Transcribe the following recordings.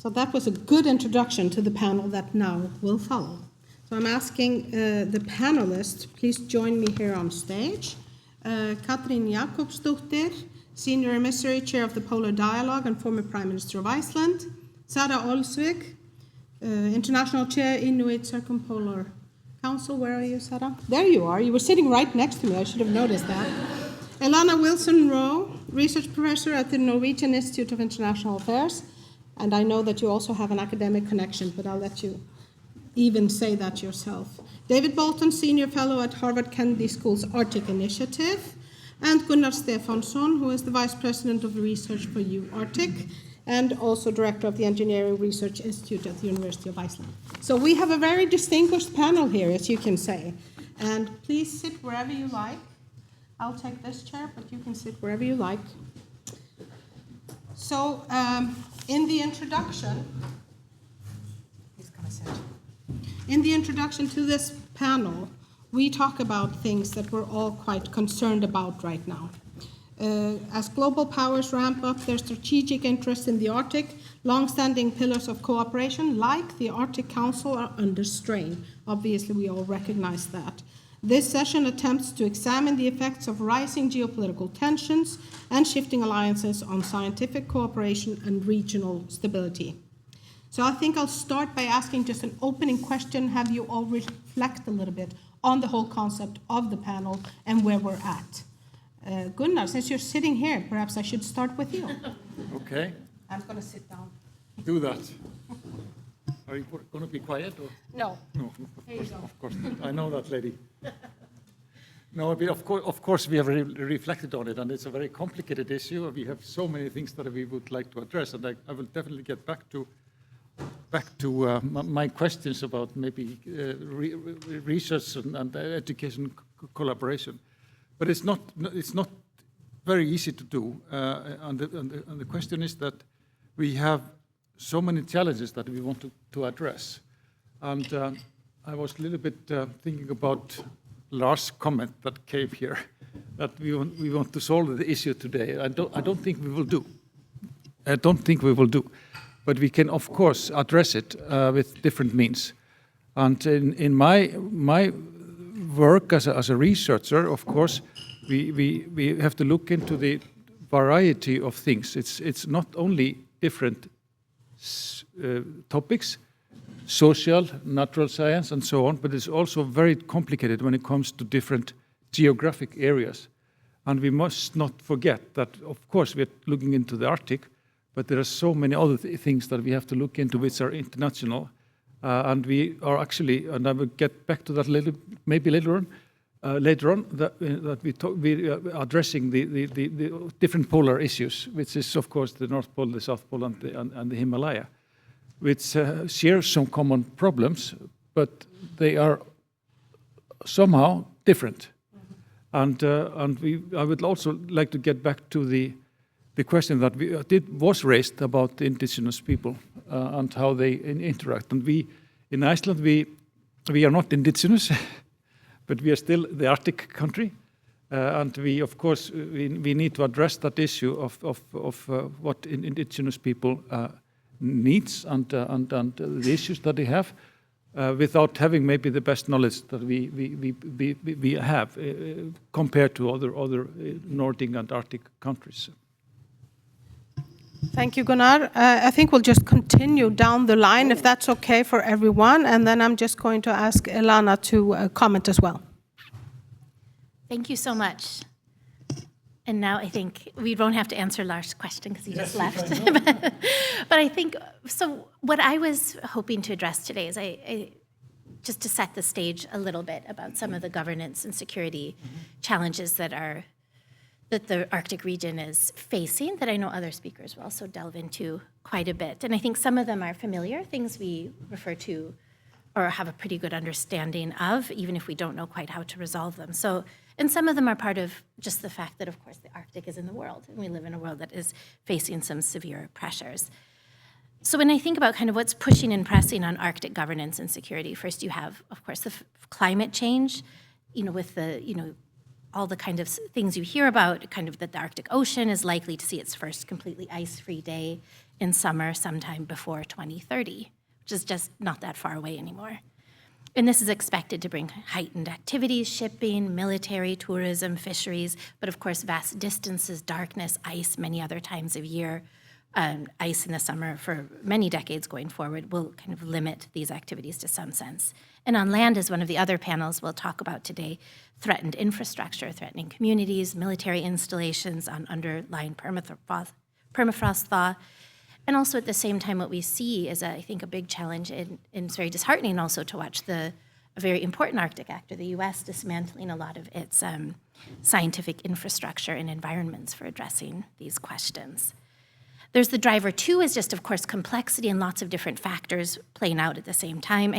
So that was a good introduction to the panel that now will follow. So I'm asking the panelists, please join me here on stage. Katrín Jakobsdóttir, Senior Emissary, Chair of the Polar Dialogue and former Prime Minister of Iceland. Sara Olsvig, International Chair, Inuit Circumpolar Council. Where are you, Sara? There you are. You were sitting right next to me. I should have noticed that. Elana Rowe, Research Professor at the Norwegian Institute of International Affairs. And I know that you also have an academic connection, but I'll let you even say that yourself. David Balton, Senior Fellow at Harvard Kennedy School's Arctic Initiative. And Gunnar Stefánsson, who is the Vice President of Research for UArctic and also Director of the Engineering Research Institute at the University of Iceland. So we have a very distinguished panel here, as you can say. And please sit wherever you like. I'll take this chair, but you can sit wherever you like. So in the introduction, he's going to sit. In the introduction to this panel, we talk about things that we're all quite concerned about right now. As global powers ramp up their strategic interest in the Arctic, long-standing pillars of cooperation, like the Arctic Council, are under strain. Obviously, we all recognize that. This session attempts to examine the effects of rising geopolitical tensions and shifting alliances on scientific cooperation and regional stability. So I think I'll start by asking just an opening question. Have you all reflect a little bit on the whole concept of the panel and where we're at? Gunnar, since you're sitting here, perhaps I should start with you. Okay. I'm going to sit down. Do that. Are you going to be quiet? Or? No. No, of course not. I know that lady. No, but of course we have reflected on it, and it's a very complicated issue. We have so many things that we would like to address, and I will definitely get back to my questions about maybe research and education collaboration. But it's not very easy to do. And the question is that we have so many challenges that we want to address. And I was a little bit thinking about Lars' comment that came here, that we want to solve the issue today. I don't think we will do. But we can, of course, address it with different means. And in my work as a researcher, of course, we have to look into the variety of things. It's not only different topics, social, natural science, and so on, but it's also very complicated when it comes to different geographic areas. And we must not forget that, of course, we're looking into the Arctic, but there are so many other things that we have to look into which are international. And we are actually, and I will get back to that maybe later on, that we are addressing the different polar issues, which is, of course, the North Pole, the South Pole, and the Himalaya, which share some common problems, but they are somehow different. And I would also like to get back to the question that was raised about the indigenous people and how they interact. And in Iceland, we are not indigenous, but we are still the Arctic country. And we, of course, we need to address that issue of what indigenous people needs and the issues that they have without having maybe the best knowledge that we have compared to other Nordic and Arctic countries. Thank you, Gunnar. I think we'll just continue down the line, if that's okay for everyone, and then I'm just going to ask Elana to comment as well. Thank you so much. And now I think we won't have to answer Lars' question because he just left. But I think, so what I was hoping to address today is just to set the stage a little bit about some of the governance and security challenges that the Arctic region is facing, that I know other speakers will also delve into quite a bit. And I think some of them are familiar, things we refer to or have a pretty good understanding of, even if we don't know quite how to resolve them. So, and some of them are part of just the fact that, of course, the Arctic is in the world, and we live in a world that is facing some severe pressures. So when I think about kind of what's pushing and pressing on Arctic governance and security, first you have, of course, the climate change, with the, all the kind of things you hear about, kind of that the Arctic Ocean is likely to see its first completely ice-free day in summer sometime before 2030, which is just not that far away anymore. And this is expected to bring heightened activities, shipping, military, tourism, fisheries, but of course vast distances, darkness, ice, many other times of year. Ice in the summer for many decades going forward will kind of limit these activities to some sense. And on land, as one of the other panels we'll talk about today, threatened infrastructure, threatening communities, military installations on underlying permafrost thaw. And also at the same time, what we see is, I think, a big challenge, and it's very disheartening also to watch a very important Arctic actor, the US, dismantling a lot of its scientific infrastructure and environments for addressing these questions. There's the driver too, is just, of course, complexity and lots of different factors playing out at the same time.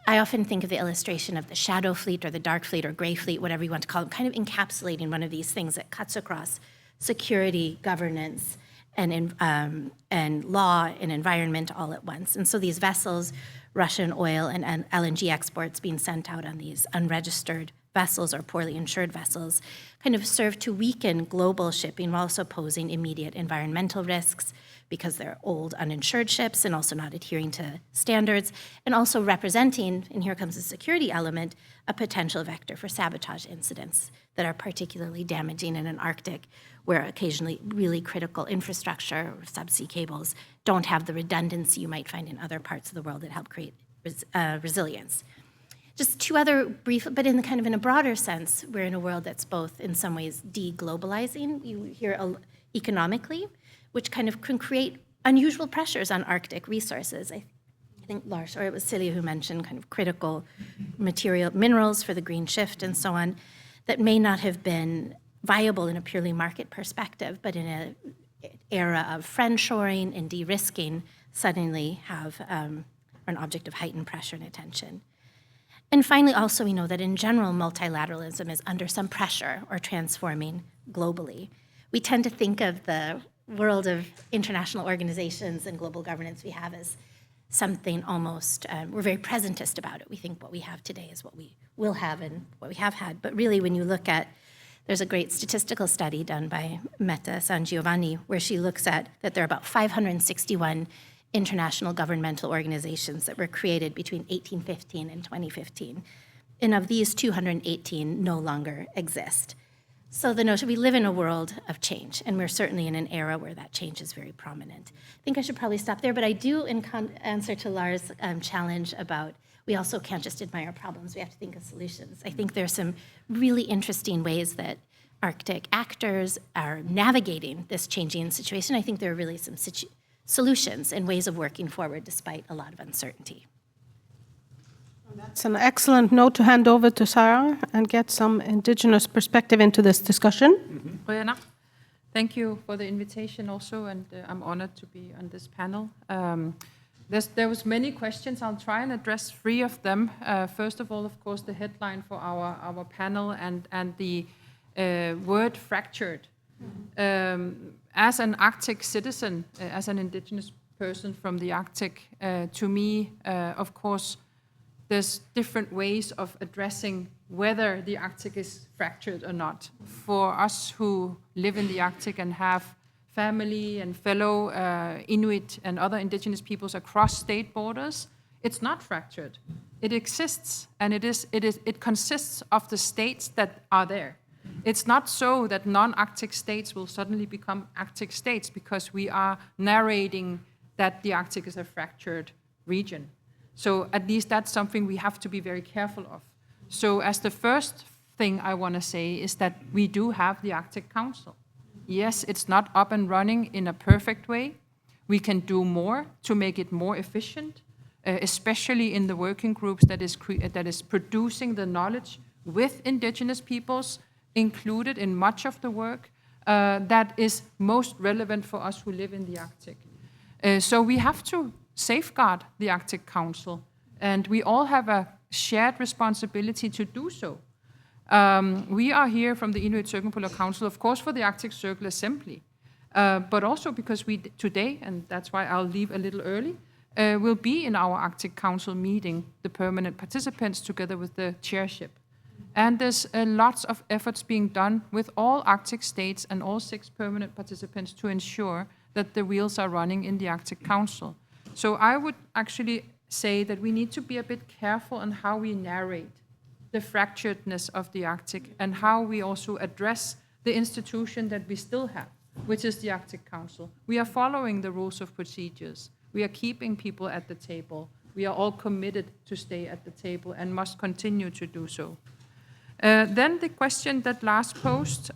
I often think of the illustration of the shadow fleet or the dark fleet or gray fleet, whatever you want to call them, kind of encapsulating one of these things that cuts across security, governance, and law and environment all at once. And so these vessels, Russian oil and LNG exports being sent out on these unregistered vessels or poorly insured vessels, kind of serve to weaken global shipping while also posing immediate environmental risks because they're old, uninsured ships and also not adhering to standards, and also representing, and here comes the security element, a potential vector for sabotage incidents that are particularly damaging in an Arctic where occasionally really critical infrastructure or subsea cables don't have the redundancy you might find in other parts of the world that help create resilience. Just two other brief, but in a broader sense, we're in a world that's both in some ways de-globalizing, you hear economically, which kind of can create unusual pressures on Arctic resources. I think Lars, or it was Silja who mentioned kind of critical minerals for the green shift and so on, that may not have been viable in a purely market perspective, but in an era of friendshoring and de-risking, suddenly have an object of heightened pressure and attention. And finally, also, we know that in general, multilateralism is under some pressure or transforming globally. We tend to think of the world of international organizations and global governance we have as something almost, we're very presentist about it. We think what we have today is what we will have and what we have had. But really, when you look at, there's a great statistical study done by Metta Sangiovanni, where she looks at that there are about 561 international governmental organizations that were created between 1815 and 2015. And of these, 218 no longer exist. So the notion, we live in a world of change, and we're certainly in an era where that change is very prominent. I think I should probably stop there, but I do, in answer to Lars' challenge about, we also can't just admire problems, we have to think of solutions. I think there's some really interesting ways that Arctic actors are navigating this changing situation. I think there are really some solutions and ways of working forward despite a lot of uncertainty. That's an excellent note to hand over to Sara and get some indigenous perspective into this discussion. Rihanna, thank you for the invitation also, and I'm honored to be on this panel. There was many questions. I'll try and address 3 of them. First of all, of course, the headline for our panel and the word fractured. As an Arctic citizen, as an indigenous person from the Arctic, to me, of course, there's different ways of addressing whether the Arctic is fractured or not. For us who live in the Arctic and have family and fellow Inuit and other indigenous peoples across state borders, it's not fractured. It exists, and it consists of the states that are there. It's not so that non-Arctic states will suddenly become Arctic states because we are narrating that the Arctic is a fractured region. So at least that's something we have to be very careful of. So as the first thing I want to say is that we do have the Arctic Council. Yes, it's not up and running in a perfect way. We can do more to make it more efficient, especially in the working groups that is producing the knowledge with indigenous peoples included in much of the work that is most relevant for us who live in the Arctic. So we have to safeguard the Arctic Council, and we all have a shared responsibility to do so. We are here from the Inuit Circumpolar Council, of course, for the Arctic Circle Assembly, but also because we today, and that's why I'll leave a little early, will be in our Arctic Council meeting, the permanent participants, together with the chairship. And there's lots of efforts being done with all Arctic states and all 6 permanent participants to ensure that the wheels are running in the Arctic Council. So I would actually say that we need to be a bit careful on how we narrate the fracturedness of the Arctic and how we also address the institution that we still have, which is the Arctic Council. We are following the rules of procedures. We are keeping people at the table. We are all committed to stay at the table and must continue to do so. Then the question that Lars posed,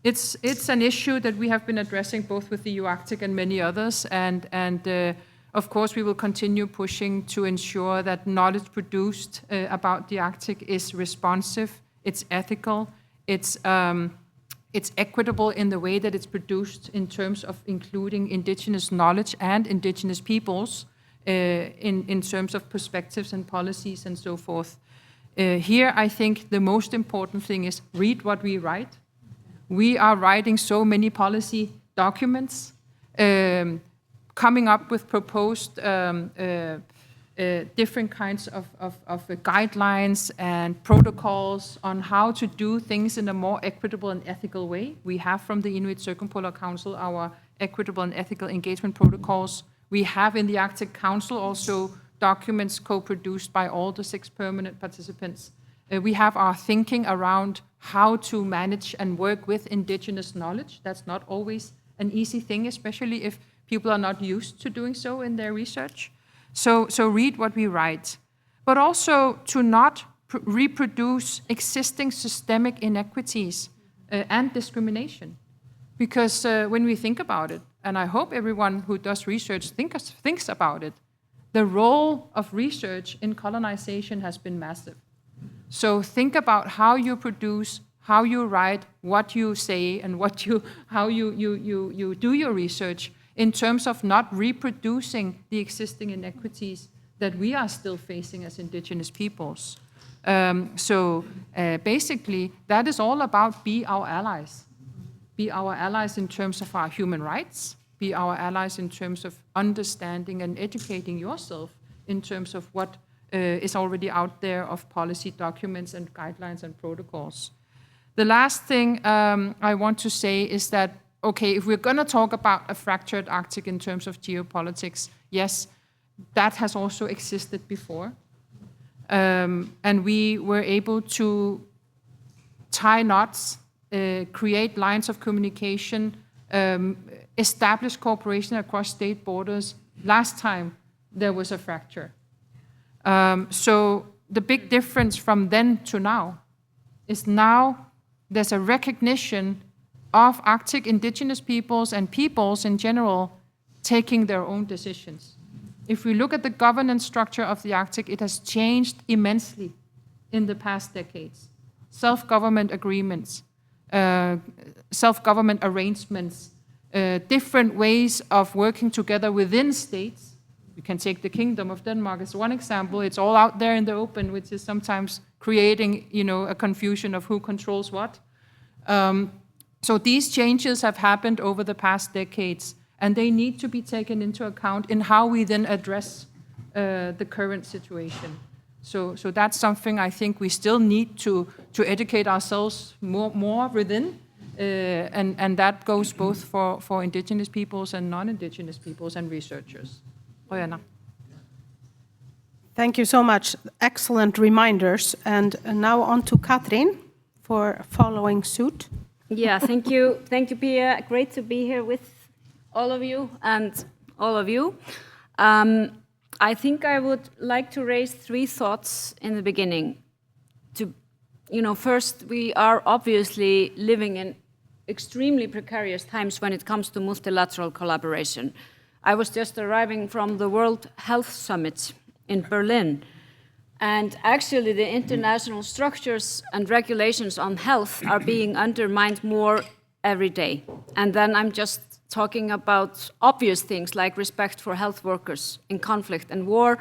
it's an issue that we have been addressing both with the UArctic and many others, and of course we will continue pushing to ensure that knowledge produced about the Arctic is responsive, it's ethical, it's equitable in the way that it's produced in terms of including indigenous knowledge and indigenous peoples in terms of perspectives and policies and so forth. Here, I think the most important thing is read what we write. We are writing so many policy documents, coming up with proposed different kinds of guidelines and protocols on how to do things in a more equitable and ethical way. We have from the Inuit Circumpolar Council our equitable and ethical engagement protocols. We have in the Arctic Council also documents co-produced by all the 6 permanent participants. We have our thinking around how to manage and work with indigenous knowledge. That's not always an easy thing, especially if people are not used to doing so in their research. So read what we write, but also to not reproduce existing systemic inequities and discrimination. Because when we think about it, and I hope everyone who does research thinks about it, the role of research in colonization has been massive. So think about how you produce, how you write, what you say, and how you do your research in terms of not reproducing the existing inequities that we are still facing as indigenous peoples. Basically, that is all about be our allies. Be our allies in terms of our human rights, be our allies in terms of understanding and educating yourself in terms of what is already out there of policy documents and guidelines and protocols. The last thing I want to say is that, okay, if we're going to talk about a fractured Arctic in terms of geopolitics, yes, that has also existed before. And we were able to tie knots, create lines of communication, establish cooperation across state borders last time there was a fracture. So the big difference from then to now is now there's a recognition of Arctic indigenous peoples and peoples in general taking their own decisions. If we look at the governance structure of the Arctic, it has changed immensely in the past decades. Self-government agreements, self-government arrangements, different ways of working together within states. You can take the Kingdom of Denmark as one example. It's all out there in the open, which is sometimes creating, a confusion of who controls what. So these changes have happened over the past decades, and they need to be taken into account in how we then address the current situation. So that's something I think we still need to educate ourselves more within, and that goes both for indigenous peoples and non-indigenous peoples and researchers. Olsvig. Thank you so much. Excellent reminders. And now on to Katrín for following suit. Yeah, thank you. Thank you, Pia. Great to be here with all of you and all of you. I think I would like to raise 3 thoughts in the beginning. First, we are obviously living in extremely precarious times when it comes to multilateral collaboration. I was just arriving from the World Health Summit in Berlin, and actually the international structures and regulations on health are being undermined more every day. And then I'm just talking about obvious things like respect for health workers in conflict and war,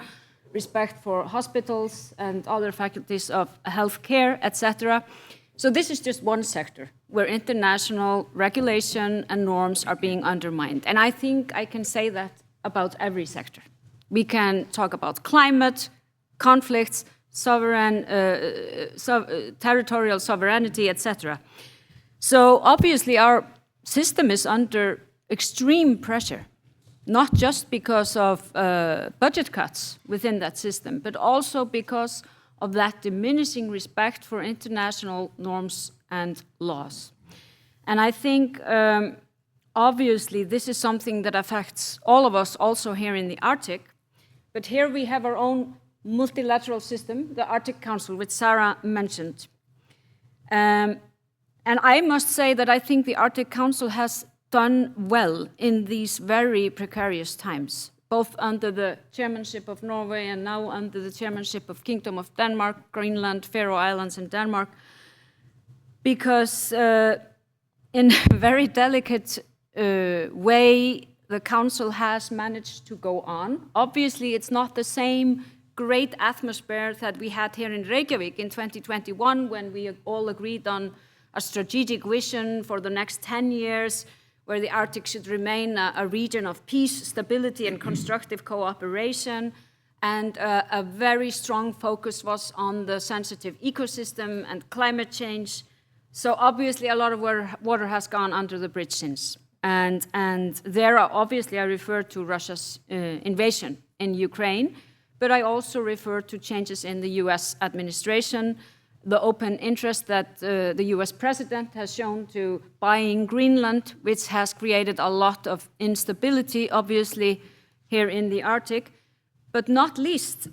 respect for hospitals and other faculties of healthcare, etc. So this is just one sector where international regulation and norms are being undermined. And I think I can say that about every sector. We can talk about climate, conflicts, territorial sovereignty, etc. So obviously our system is under extreme pressure, not just because of budget cuts within that system, but also because of that diminishing respect for international norms and laws. And I think, obviously, this is something that affects all of us also here in the Arctic, but here we have our own multilateral system, the Arctic Council, which Sara mentioned. And I must say that I think the Arctic Council has done well in these very precarious times, both under the chairmanship of Norway and now under the chairmanship of Kingdom of Denmark, Greenland, Faroe Islands, and Denmark, because in a very delicate way, the Council has managed to go on. Obviously, it's not the same great atmosphere that we had here in Reykjavik in 2021 when we all agreed on a strategic vision for the next 10 years, where the Arctic should remain a region of peace, stability, and constructive cooperation. And a very strong focus was on the sensitive ecosystem and climate change. So obviously a lot of water has gone under the bridge since. And there are, obviously I refer to Russia's invasion in Ukraine, but I also refer to changes in the US administration, the open interest that the US president has shown to buying Greenland, which has created a lot of instability, obviously, here in the Arctic, but not least.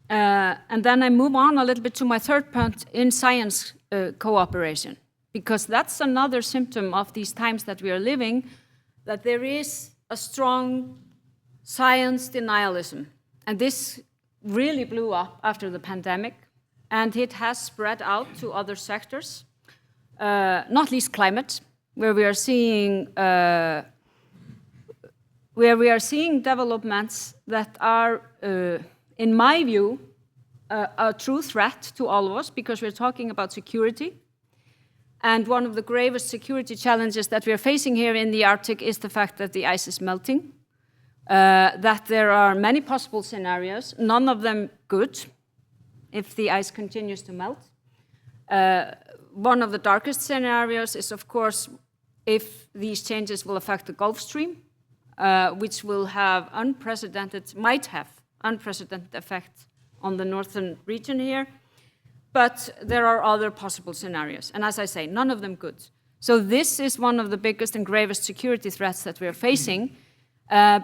And then I move on a little bit to my third point in science cooperation, because that's another symptom of these times that we are living, that there is a strong science denialism. And this really blew up after the pandemic. And it has spread out to other sectors, not least climate, where we are seeing developments that are, in my view, a true threat to all of us, because we're talking about security. And one of the gravest security challenges that we are facing here in the Arctic is the fact that the ice is melting, that there are many possible scenarios, none of them good, if the ice continues to melt. One of the darkest scenarios is, of course, if these changes will affect the Gulf Stream, which will have might have unprecedented effect on the northern region here. But there are other possible scenarios. And as I say, none of them good. So this is one of the biggest and gravest security threats that we are facing,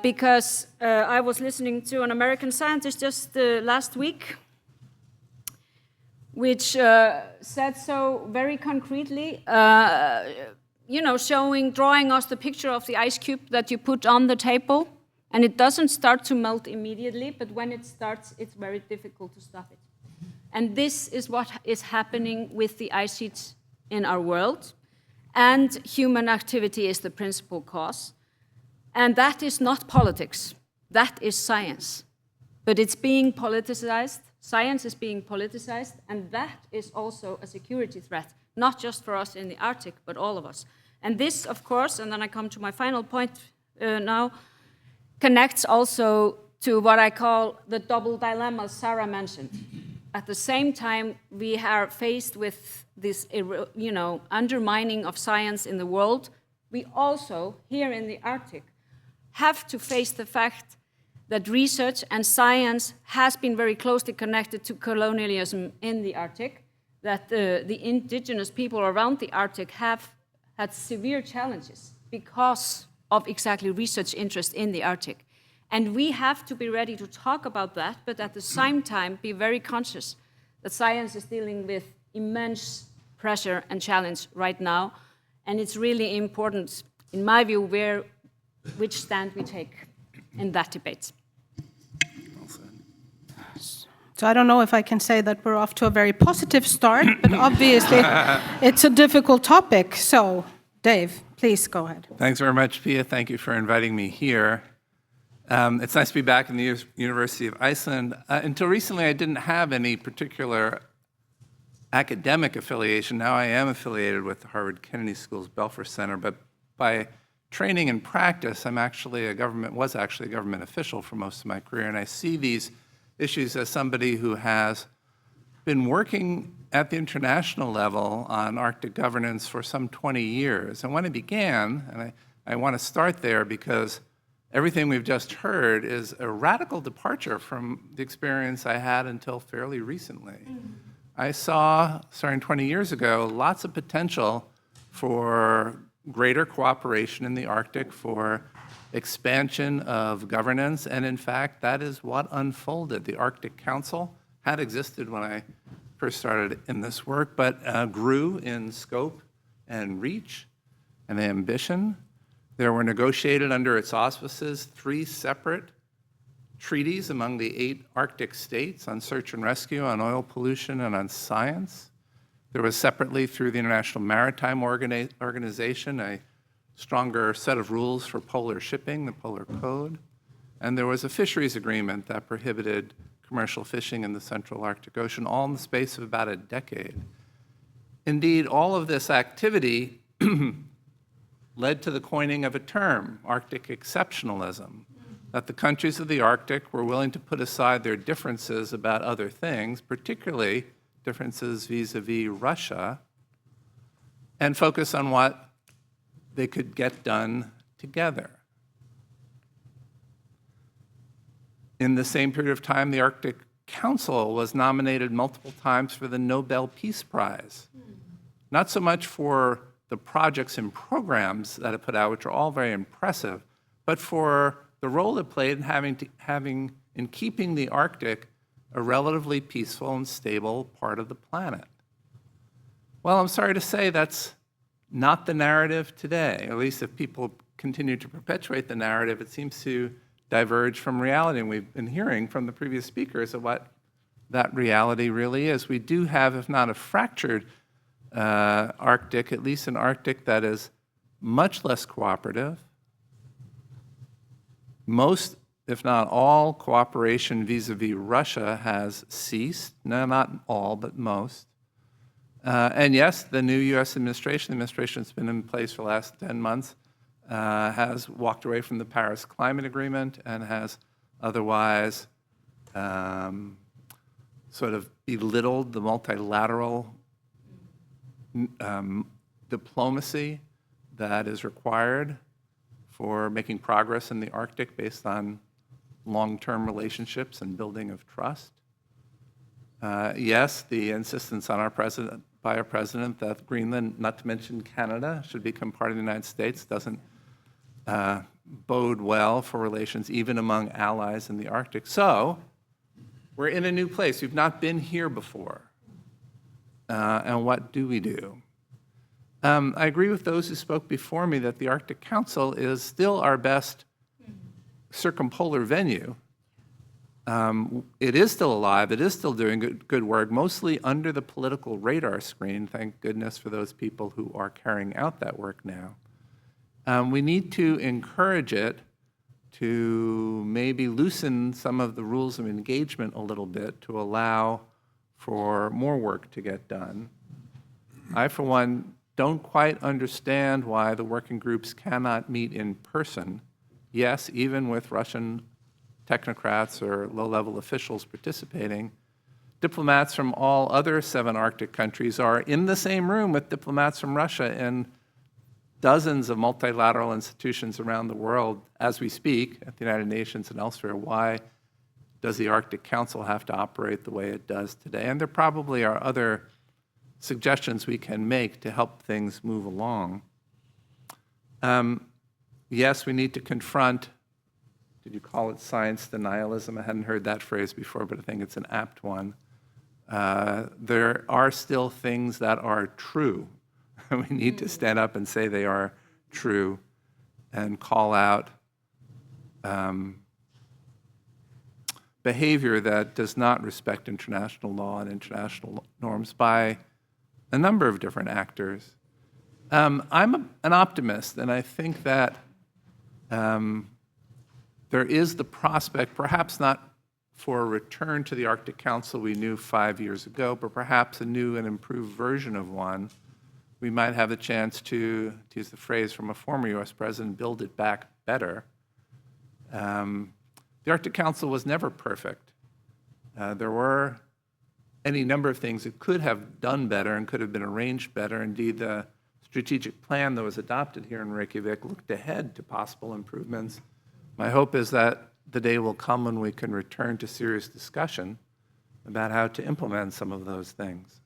because I was listening to an American scientist just last week, which said so very concretely, drawing us the picture of the ice cube that you put on the table, and it doesn't start to melt immediately, but when it starts, it's very difficult to stop it. And this is what is happening with the ice sheets in our world, and human activity is the principal cause. And that is not politics, that is science. But it's being politicized. Science is being politicized, and that is also a security threat, not just for us in the Arctic, but all of us. And this, of course, and then I come to my final point now, connects also to what I call the double dilemma Sara mentioned. At the same time, we are faced with this, undermining of science in the world. We also, here in the Arctic, have to face the fact that research and science has been very closely connected to colonialism in the Arctic, that the indigenous people around the Arctic have had severe challenges because of exactly research interest in the Arctic. And we have to be ready to talk about that, but at the same time be very conscious that science is dealing with immense pressure and challenge right now. And it's really important, in my view, which stand we take in that debate. So I don't know if I can say that we're off to a very positive start, but obviously it's a difficult topic. So, Dave, please go ahead. Thanks very much, Pia. Thank you for inviting me here. It's nice to be back in the University of Iceland. Until recently, I didn't have any particular academic affiliation. Now I am affiliated with the Harvard Kennedy School's Belfer Center, but by training and practice, was actually a government official for most of my career, and I see these issues as somebody who has been working at the international level on Arctic governance for some 20 years. And when I began, and I I want to start there because everything we've just heard is a radical departure from the experience I had until fairly recently. I saw, starting 20 years ago, lots of potential for greater cooperation in the Arctic, for expansion of governance, and in fact, that is what unfolded. The Arctic Council had existed when I first started in this work, but grew in scope and reach and ambition. There were negotiated under its auspices 3 separate treaties among the 8 Arctic states on search and rescue, on oil pollution, and on science. There was separately, through the International Maritime Organization, a stronger set of rules for polar shipping, the Polar Code. And there was a fisheries agreement that prohibited commercial fishing in the Central Arctic Ocean, all in the space of about a decade. Indeed, all of this activity led to the coining of a term, Arctic exceptionalism, that the countries of the Arctic were willing to put aside their differences about other things, particularly differences vis-a-vis Russia, and focus on what they could get done together. In the same period of time, the Arctic Council was nominated multiple times for the Nobel Peace Prize, not so much for the projects and programs that it put out, which are all very impressive, but for the role it played in keeping the Arctic a relatively peaceful and stable part of the planet. Well, I'm sorry to say that's not the narrative today. At least if people continue to perpetuate the narrative, it seems to diverge from reality. And we've been hearing from the previous speakers of what that reality really is. We do have, if not a fractured Arctic, at least an Arctic that is much less cooperative. Most, if not all, cooperation vis-a-vis Russia has ceased. No, not all, but most. And yes, the new U.S. administration that's been in place for the last 10 months, has walked away from the Paris Climate Agreement and has otherwise sort of belittled the multilateral diplomacy that is required for making progress in the Arctic based on long-term relationships and building of trust. Yes, the insistence on by our president that Greenland, not to mention Canada, should become part of the United States doesn't bode well for relations even among allies in the Arctic. So we're in a new place. We've not been here before. And what do we do? I agree with those who spoke before me that the Arctic Council is still our best circumpolar venue. It is still alive. It is still doing good work, mostly under the political radar screen. Thank goodness for those people who are carrying out that work now. We need to encourage it to maybe loosen some of the rules of engagement a little bit to allow for more work to get done. I, for one, don't quite understand why the working groups cannot meet in person. Yes, even with Russian technocrats or low-level officials participating, diplomats from all other 7 Arctic countries are in the same room with diplomats from Russia in dozens of multilateral institutions around the world as we speak, at the United Nations and elsewhere. Why does the Arctic Council have to operate the way it does today? And there probably are other suggestions we can make to help things move along. Yes, we need to confront, did you call it science denialism? I hadn't heard that phrase before, but I think it's an apt one. There are still things that are true. We need to stand up and say they are true and call out behavior that does not respect international law and international norms by a number of different actors. I'm an optimist, and I think that there is the prospect, perhaps not for a return to the Arctic Council we knew 5 years ago, but perhaps a new and improved version of one. We might have the chance to use the phrase from a former U.S. president, build it back better. The Arctic Council was never perfect. There were any number of things it could have done better and could have been arranged better. Indeed, the strategic plan that was adopted here in Reykjavik looked ahead to possible improvements. My hope is that the day will come when we can return to serious discussion about how to implement some of those things.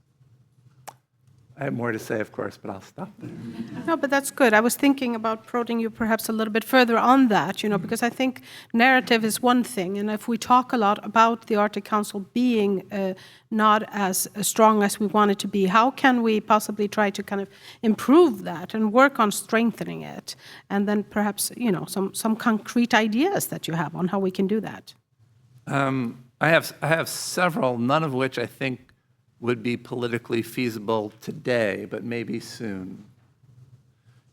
I have more to say, of course, but I'll stop there. No, but that's good. I was thinking about prodding you perhaps a little bit further on that, because I think narrative is one thing, and if we talk a lot about the Arctic Council being not as strong as we want it to be, how can we possibly try to kind of improve that and work on strengthening it? And then perhaps, some concrete ideas that you have on how we can do that. I have several, none of which I think would be politically feasible today, but maybe soon.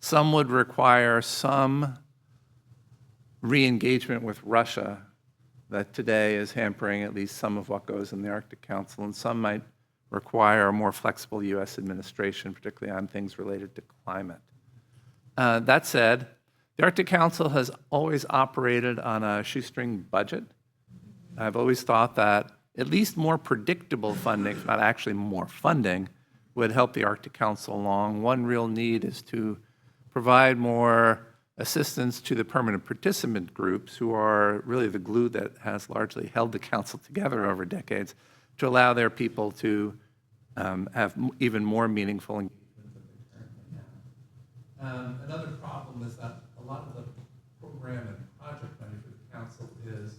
Some would require some re-engagement with Russia that today is hampering at least some of what goes in the Arctic Council, and some might require a more flexible U.S. administration, particularly on things related to climate. That said, the Arctic Council has always operated on a shoestring budget. I've always thought that at least more predictable funding, if not actually more funding, would help the Arctic Council along. One real need is to provide more assistance to the permanent participant groups, who are really the glue that has largely held the Council together over decades, to allow their people to have even more meaningful engagement than they currently have. Another problem is that a lot of the program and project money for the Council is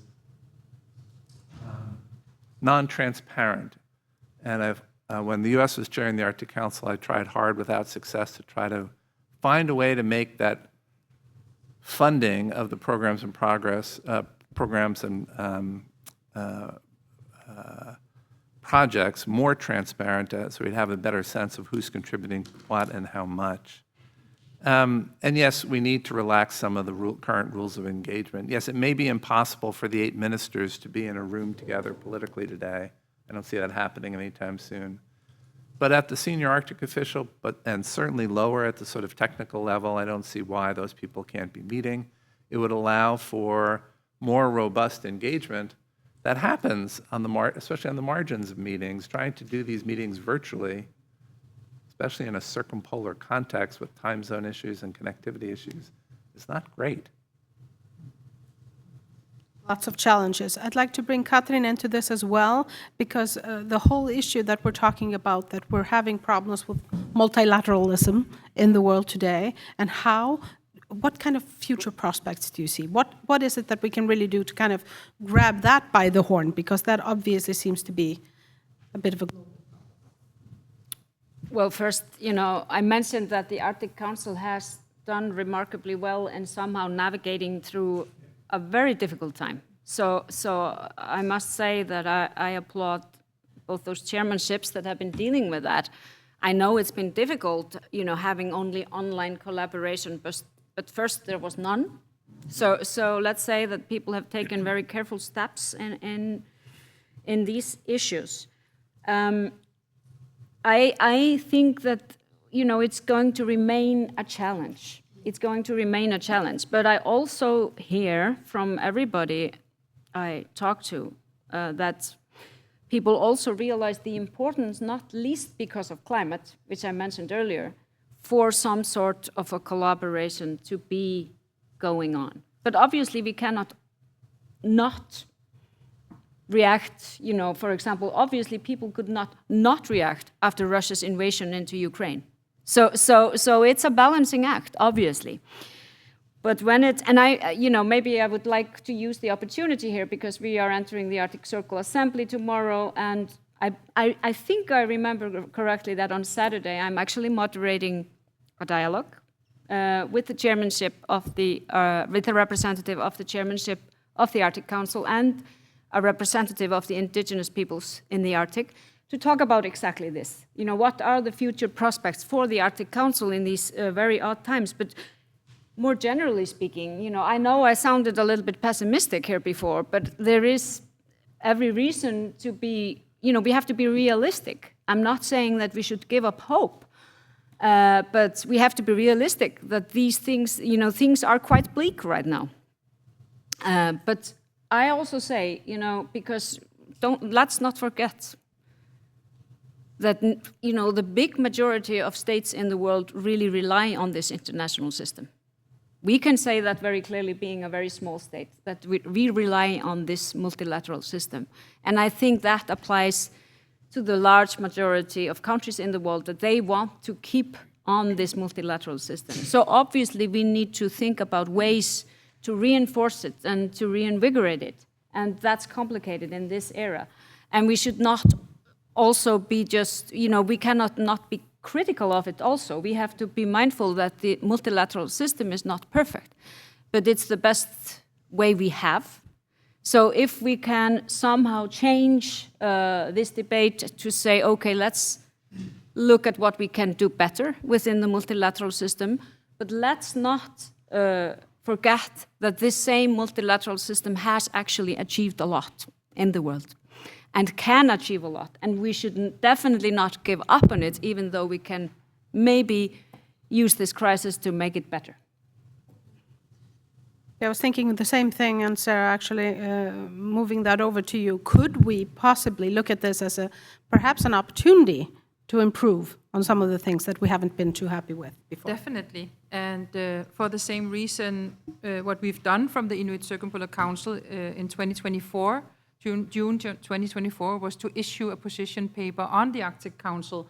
non-transparent. And when the U.S. was chairing the Arctic Council, I tried hard without success to try to find a way to make that funding of the programs and projects more transparent, so we'd have a better sense of who's contributing what and how much. And yes, we need to relax some of the current rules of engagement. Yes, it may be impossible for the 8 ministers to be in a room together politically today. I don't see that happening anytime soon. But at the senior Arctic official, and certainly lower at the sort of technical level, I don't see why those people can't be meeting. It would allow for more robust engagement that happens especially on the margins of meetings. Trying to do these meetings virtually, especially in a circumpolar context with time zone issues and connectivity issues, is not great. Lots of challenges. I'd like to bring Katrín into this as well, because the whole issue that we're talking about, that we're having problems with multilateralism in the world today, and what kind of future prospects do you see? What is it that we can really do to kind of grab that by the horn? Because that obviously seems to be a bit of a... Well, first, I mentioned that the Arctic Council has done remarkably well in somehow navigating through a very difficult time. So I must say that I applaud both those chairmanships that have been dealing with that. I know it's been difficult, having only online collaboration, but first there was none. So let's say that people have taken very careful steps in these issues. I think that, it's going to remain a challenge. It's going to remain a challenge. But I also hear from everybody I talk to that people also realize the importance, not least because of climate, which I mentioned earlier, for some sort of a collaboration to be going on. But obviously we cannot not react, for example, obviously people could not react after Russia's invasion into Ukraine. So it's a balancing act, obviously. But when maybe I would like to use the opportunity here, because we are entering the Arctic Circle Assembly tomorrow, and I think I remember correctly that on Saturday I'm actually moderating a dialogue with the chairmanship of with a representative of the chairmanship of the Arctic Council and a representative of the indigenous peoples in the Arctic, to talk about exactly this. What are the future prospects for the Arctic Council in these very odd times? But more generally speaking, I know I sounded a little bit pessimistic here before, but there is every reason to be, we have to be realistic. I'm not saying that we should give up hope, but we have to be realistic that these things, things are quite bleak right now. But I also say, because let's not forget, that the big majority of states in the world really rely on this international system. We can say that very clearly, being a very small state, that we rely on this multilateral system. And I think that applies to the large majority of countries in the world, that they want to keep on this multilateral system. So obviously we need to think about ways to reinforce it and to reinvigorate it. And that's complicated in this era. And we should not also be just, we cannot not be critical of it also. We have to be mindful that the multilateral system is not perfect, but it's the best way we have. So if we can somehow change this debate to say, okay, let's look at what we can do better within the multilateral system, but let's not forget that this same multilateral system has actually achieved a lot in the world and can achieve a lot. And we should definitely not give up on it, even though we can maybe use this crisis to make it better. Yeah, I was thinking the same thing, and Sara, actually moving that over to you. Could we possibly look at this as perhaps an opportunity to improve on some of the things that we haven't been too happy with before? Definitely. And for the same reason, what we've done from the Inuit Circumpolar Council in 2024, June 2024, was to issue a position paper on the Arctic Council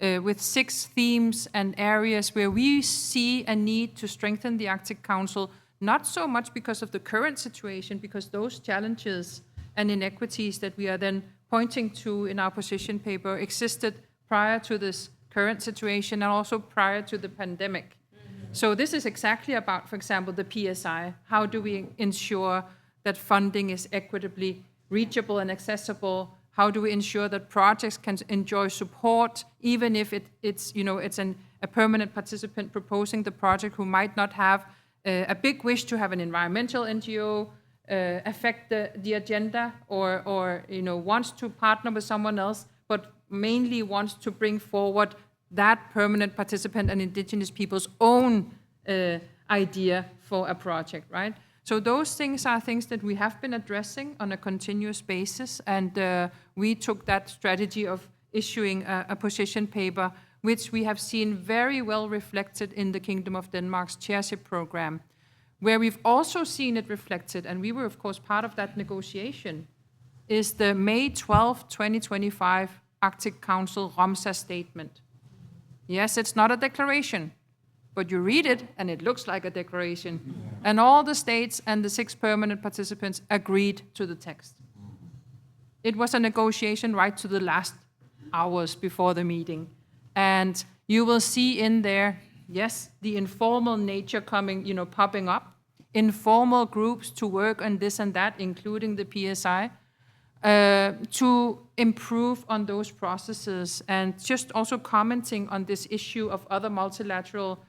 with 6 themes and areas where we see a need to strengthen the Arctic Council, not so much because of the current situation, because those challenges and inequities that we are then pointing to in our position paper existed prior to this current situation and also prior to the pandemic. So this is exactly about, for example, the PSI. How do we ensure that funding is equitably reachable and accessible? How do we ensure that projects can enjoy support, even if it's a permanent participant proposing the project who might not have a big wish to have an environmental NGO affect the agenda, or wants to partner with someone else, but mainly wants to bring forward that permanent participant and indigenous people's own idea for a project, right? So those things are things that we have been addressing on a continuous basis, and we took that strategy of issuing a position paper, which we have seen very well reflected in the Kingdom of Denmark's chairship program, where we've also seen it reflected, and we were of course part of that negotiation, is the May 12, 2025 Arctic Council Ramsar statement. Yes, it's not a declaration, but you read it and it looks like a declaration. And all the states and the 6 permanent participants agreed to the text. It was a negotiation right to the last hours before the meeting. And you will see in there, yes, the informal nature popping up, informal groups to work on this and that, including the PSI, to improve on those processes. And just also commenting on this issue of other multilateral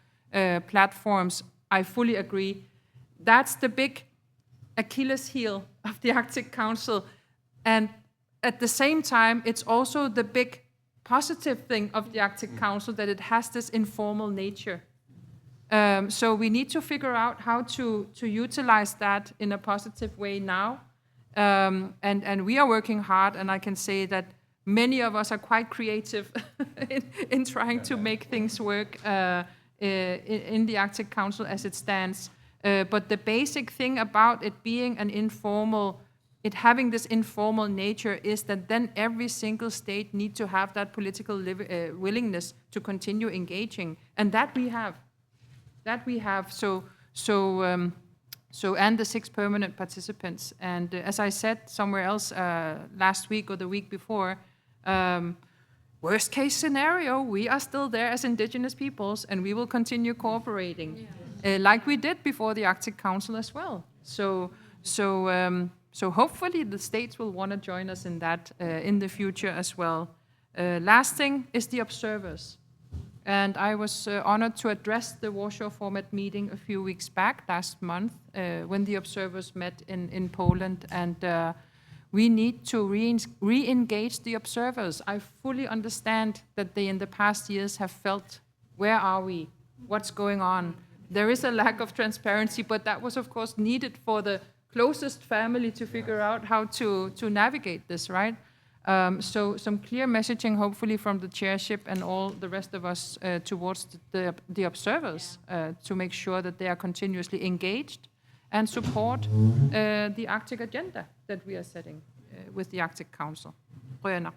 platforms, I fully agree. That's the big Achilles heel of the Arctic Council. And at the same time, it's also the big positive thing of the Arctic Council, that it has this informal nature. So we need to figure out how to utilize that in a positive way now. And we are working hard, and I can say that many of us are quite creative in trying to make things work in the Arctic Council as it stands. But the basic thing about it being an informal, it having this informal nature, is that then every single state needs to have that political willingness to continue engaging, and that we have. So and the 6 permanent participants. And as I said somewhere else last week or the week before, worst case scenario, we are still there as indigenous peoples, and we will continue cooperating, like we did before the Arctic Council as well. So hopefully the states will want to join us in that in the future as well. Last thing is the observers. And I was honored to address the Warsaw Format meeting a few weeks back, last month, when the observers met in Poland. And we need to re-engage the observers. I fully understand that they in the past years have felt, where are we? What's going on? There is a lack of transparency, but that was of course needed for the closest family to figure out how to navigate this, right? So some clear messaging, hopefully from the chairship and all the rest of us towards the observers to make sure that they are continuously engaged and support the Arctic agenda that we are setting with the Arctic Council. Gunnar.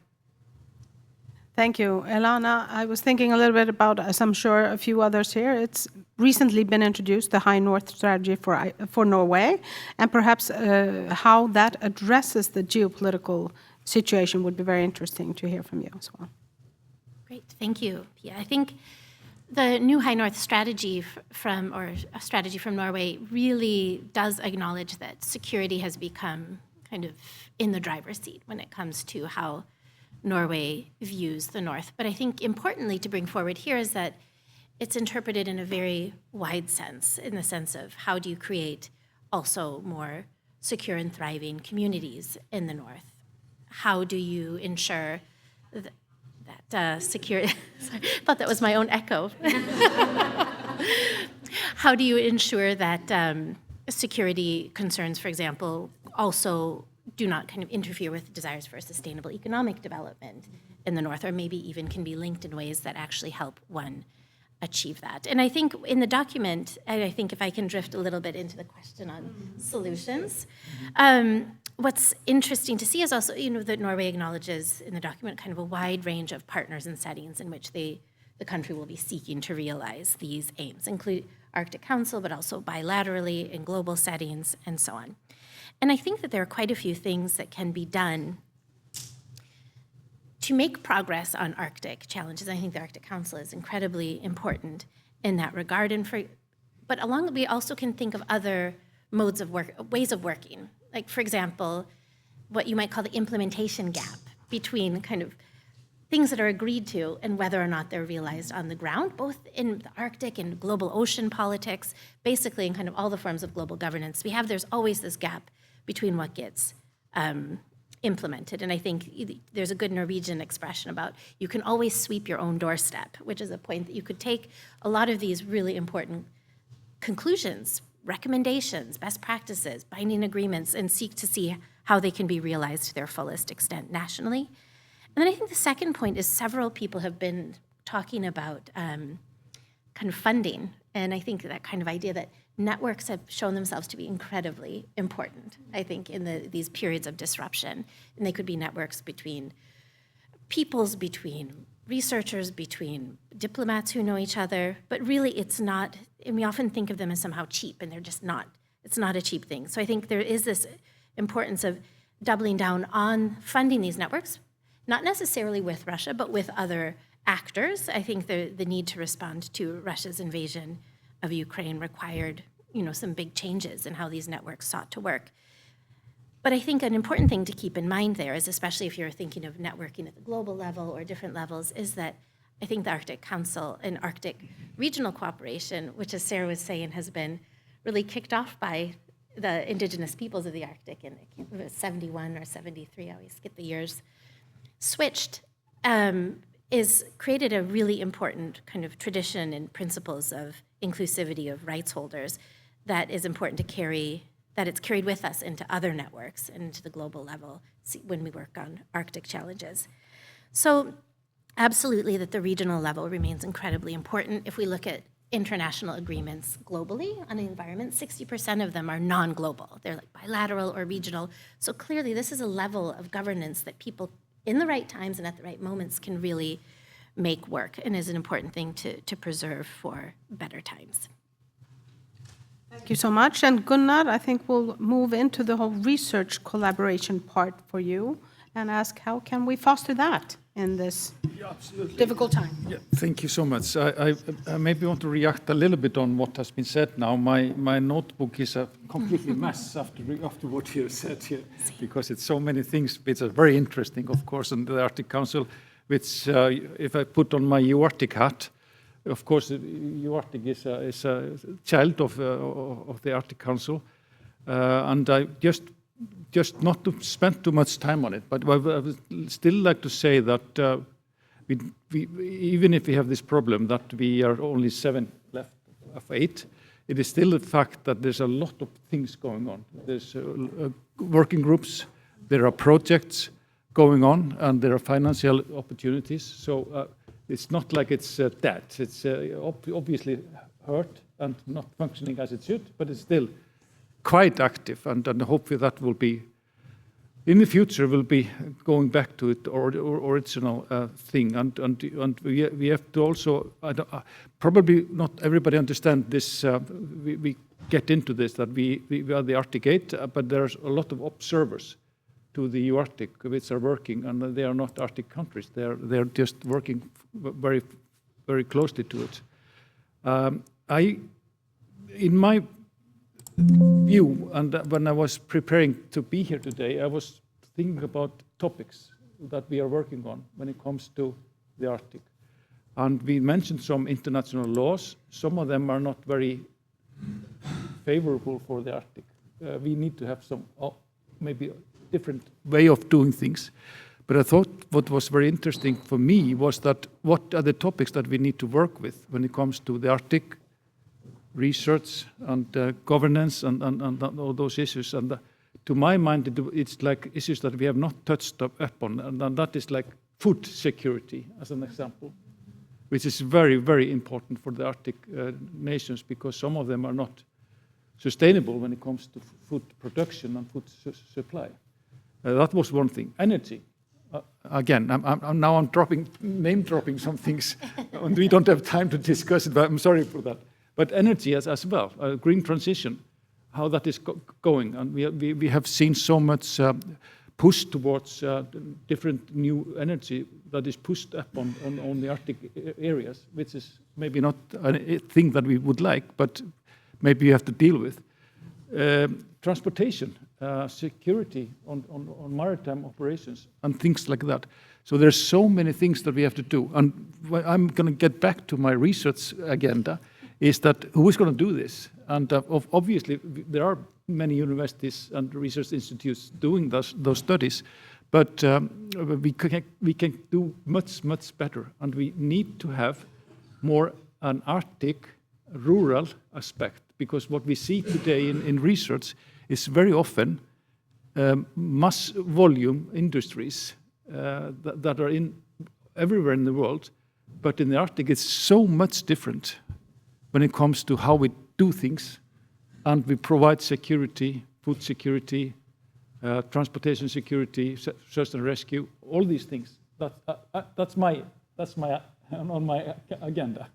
Thank you. Elana, I was thinking a little bit about, as I'm sure a few others here, it's recently been introduced, the High North strategy for Norway, and perhaps how that addresses the geopolitical situation would be very interesting to hear from you as well. Great, thank you, Pia. I think the new High North strategy from Norway really does acknowledge that security has become kind of in the driver's seat when it comes to how Norway views the North. But I think importantly to bring forward here is that it's interpreted in a very wide sense, in the sense of how do you create also more secure and thriving communities in the North? How do you ensure that security, sorry, I thought that was my own echo. How do you ensure that security concerns, for example, also do not kind of interfere with desires for sustainable economic development in the North, or maybe even can be linked in ways that actually help one achieve that? And I think in the document, and I think if I can drift a little bit into the question on solutions, what's interesting to see is also, that Norway acknowledges in the document kind of a wide range of partners and settings in which the country will be seeking to realize these aims, include Arctic Council, but also bilaterally in global settings and so on. And I think that there are quite a few things that can be done to make progress on Arctic challenges. I think the Arctic Council is incredibly important in that regard. But we also can think of other modes of work, ways of working. Like, for example, what you might call the implementation gap between kind of things that are agreed to and whether or not they're realized on the ground, both in the Arctic and global ocean politics, basically in kind of all the forms of global governance. There's always this gap between what gets implemented. And I think there's a good Norwegian expression about you can always sweep your own doorstep, which is a point that you could take a lot of these really important conclusions, recommendations, best practices, binding agreements, and seek to see how they can be realized to their fullest extent nationally. And then I think the second point is several people have been talking about kind of funding. And I think that kind of idea that networks have shown themselves to be incredibly important, I think, in these periods of disruption. And they could be networks between peoples, between researchers, between diplomats who know each other. But really, it's not, and we often think of them as somehow cheap, and they're just not. It's not a cheap thing. So I think there is this importance of doubling down on funding these networks, not necessarily with Russia, but with other actors. I think the need to respond to Russia's invasion of Ukraine required, some big changes in how these networks sought to work. But I think an important thing to keep in mind there is, especially if you're thinking of networking at the global level or different levels, is that I think the Arctic Council and Arctic regional cooperation, which, as Sara was saying, has been really kicked off by the indigenous peoples of the Arctic in 71 or 73, I always get the years switched, is created a really important kind of tradition and principles of inclusivity of rights holders that is important to carry, that it's carried with us into other networks and into the global level when we work on Arctic challenges. So absolutely that the regional level remains incredibly important. If we look at international agreements globally on the environment, 60% of them are non-global. They're like bilateral or regional. So clearly this is a level of governance that people in the right times and at the right moments can really make work, and is an important thing to preserve for better times. Thank you so much. And Gunnar, I think we'll move into the whole research collaboration part for you and ask how can we foster that in this difficult time? Yeah, thank you so much. I maybe want to react a little bit on what has been said now. My notebook is a completely mess after what you said here, because it's so many things which are very interesting, of course, on the Arctic Council, which if I put on my UArctic hat, of course, UArctic is a child of the Arctic Council, and I just not to spend too much time on it, but I would still like to say that we even if we have this problem that we are only 7 left of 8, it is still a fact that there's a lot of things going on. There's working groups, there are projects, going on, and there are financial opportunities. So it's not like it's dead. It's obviously hurt and not functioning as it should, but it's still quite active, and hopefully that will be, in the future, will be going back to its original thing. And we have to also, probably not everybody understand this, we get into this, that we are the Arctic 8, but there's a lot of observers to the UArctic which are working, and they are not Arctic countries. They're just working very, very closely to it. In my view, and when I was preparing to be here today, I was thinking about topics that we are working on when it comes to the Arctic. And we mentioned some international laws. Some of them are not very favorable for the Arctic. We need to have some, maybe a different way of doing things. But I thought what was very interesting for me was that what are the topics that we need to work with when it comes to the Arctic research and governance and all those issues. And to my mind, it's like issues that we have not touched upon, and that is like food security, as an example, which is very, very important for the Arctic nations, because some of them are not sustainable when it comes to food production and food supply. That was one thing. Energy. Again, I'm name dropping some things, and we don't have time to discuss it, but I'm sorry for that. But energy as well, green transition, how that is going. And we have seen so much push towards different new energy that is pushed up on the Arctic areas, which is maybe not a thing that we would like, but maybe you have to deal with. Transportation, security on maritime operations, and things like that. So there's so many things that we have to do. And I'm going to get back to my research agenda, is that who is going to do this? And obviously, there are many universities and research institutes doing those studies, but we can do much, much better. And we need to have more an Arctic rural aspect, because what we see today in research is very often mass volume industries that are in everywhere in the world, but in the Arctic it's so much different when it comes to how we do things, and we provide security, food security, transportation security, search and rescue, all these things. That's on my agenda.